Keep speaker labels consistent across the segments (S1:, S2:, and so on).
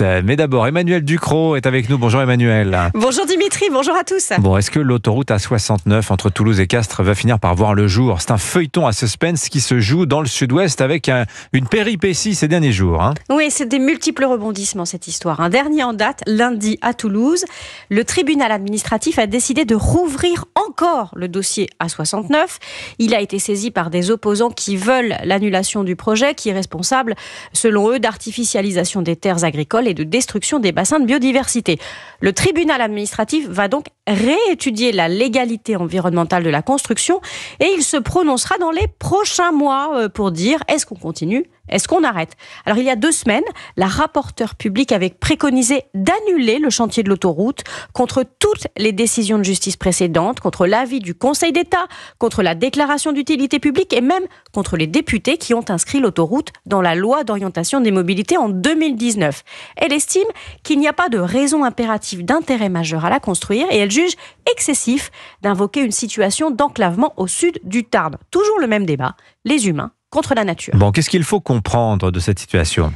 S1: Mais d'abord, Emmanuel Ducrot est avec nous. Bonjour Emmanuel.
S2: Bonjour Dimitri, bonjour à tous.
S1: Bon, est-ce que l'autoroute A69 entre Toulouse et Castres va finir par voir le jour? C'est un feuilleton à suspense qui se joue dans le sud-ouest avec une péripétie ces derniers jours.
S2: Oui, c'est des multiples rebondissements cette histoire. Un dernier en date, lundi à Toulouse, le tribunal administratif a décidé de rouvrir encore le dossier A69. Il a été saisi par des opposants qui veulent l'annulation du projet, qui est responsable, selon eux, d'artificialisation des terres agricoles et de destruction des bassins de biodiversité. Le tribunal administratif va donc réétudier la légalité environnementale de la construction et il se prononcera dans les prochains mois pour dire est-ce qu'on continue, est-ce qu'on arrête. Alors il y a 2 semaines, la rapporteure publique avait préconisé d'annuler le chantier de l'autoroute contre toutes les décisions de justice précédentes, contre l'avis du Conseil d'État, contre la déclaration d'utilité publique et même contre les députés qui ont inscrit l'autoroute dans la loi d'orientation des mobilités en 2019. Elle estime qu'il n'y a pas de raison impérative d'intérêt majeur à la construire et elle juge excessif d'invoquer une situation d'enclavement au sud du Tarn. Toujours le même débat, les humains contre la nature.
S1: Bon, qu'est-ce qu'il faut comprendre de cette situation ?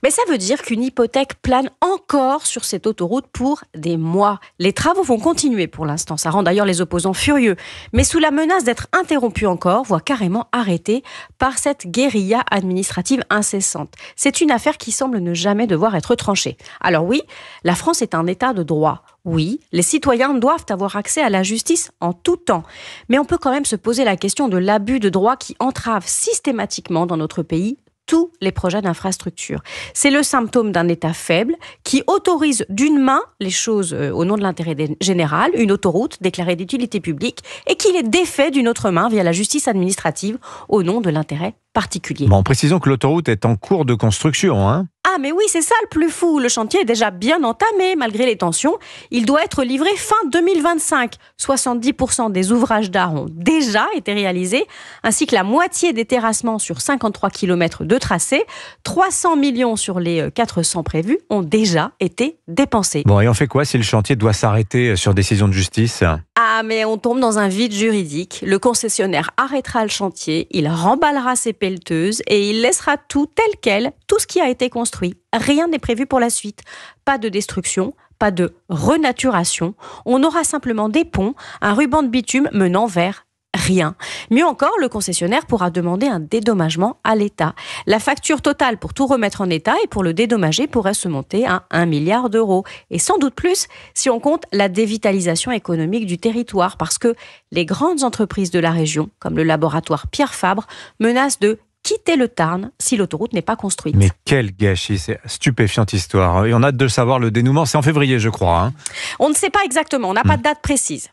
S2: Mais ça veut dire qu'une hypothèque plane encore sur cette autoroute pour des mois. Les travaux vont continuer pour l'instant. Ça rend d'ailleurs les opposants furieux. Mais sous la menace d'être interrompus encore, voire carrément arrêtés par cette guérilla administrative incessante. C'est une affaire qui semble ne jamais devoir être tranchée. Alors oui, la France est un État de droit. Oui, les citoyens doivent avoir accès à la justice en tout temps. Mais on peut quand même se poser la question de l'abus de droit qui entrave systématiquement dans notre pays tous les projets d'infrastructure. C'est le symptôme d'un État faible qui autorise d'une main les choses au nom de l'intérêt général, une autoroute déclarée d'utilité publique, et qui les défait d'une autre main via la justice administrative au nom de l'intérêt particulier.
S1: Bon, précisons que l'autoroute est en cours de construction.
S2: Ah mais oui, c'est ça le plus fou. Le chantier est déjà bien entamé malgré les tensions. Il doit être livré fin 2025. 70% des ouvrages d'art ont déjà été réalisés, ainsi que la moitié des terrassements sur 53 km de tracé. 300 millions sur les 400 prévus ont déjà été dépensés.
S1: Bon, et on fait quoi si le chantier doit s'arrêter sur décision de justice ?
S2: Ah, mais on tombe dans un vide juridique. Le concessionnaire arrêtera le chantier, il remballera ses pelleteuses et il laissera tout tel quel, tout ce qui a été construit. Rien n'est prévu pour la suite. Pas de destruction, pas de renaturation. On aura simplement des ponts, un ruban de bitume menant vers rien. Mieux encore, le concessionnaire pourra demander un dédommagement à l'État. La facture totale pour tout remettre en état et pour le dédommager pourrait se monter à 1 milliard d'euros. Et sans doute plus si on compte la dévitalisation économique du territoire, parce que les grandes entreprises de la région, comme le laboratoire Pierre Fabre, menacent de quitter le Tarn si l'autoroute n'est pas construite.
S1: Mais quel gâchis, c'est stupéfiante histoire. Et on a hâte de savoir le dénouement, c'est en février je crois.
S2: On ne sait pas exactement, on n'a pas de date précise.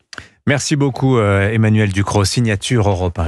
S1: Merci beaucoup Emmanuel Ducrot, signature Europe 1.